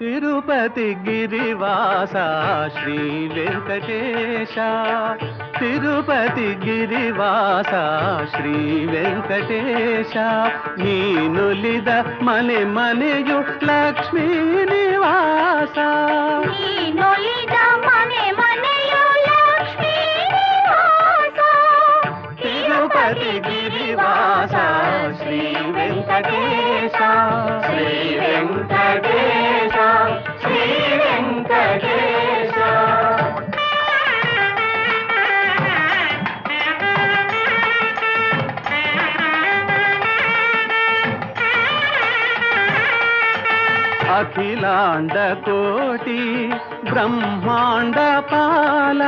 తిరుపతి గిరివాస శ్రీ వెంకటేశ, తిరుపతి గిరివాస ಶ್ರೀ ವೆಂಕಟೇಶ, ನೀನುಲಿದ ಮನೆ ಮನೆಯು ಲಕ್ಷ್ಮೀ ನಿವಾಸ, ನೀನುಲಿದ ಮನೆ ಮನೆಯು ಲಕ್ಷ್ಮೀ ನಿವಾಸ, ತಿರುಪತಿ ಗಿರಿವಾಸ ಶ್ರೀ ವೆಂಕಟೇಶ, ಶ್ರೀ ವೆಂಕಟೇಶ, ಶ್ರೀ ವೆಂಕಟೇಶ. అఖిలాండ కోటి బ్రహ్మాండ పాల,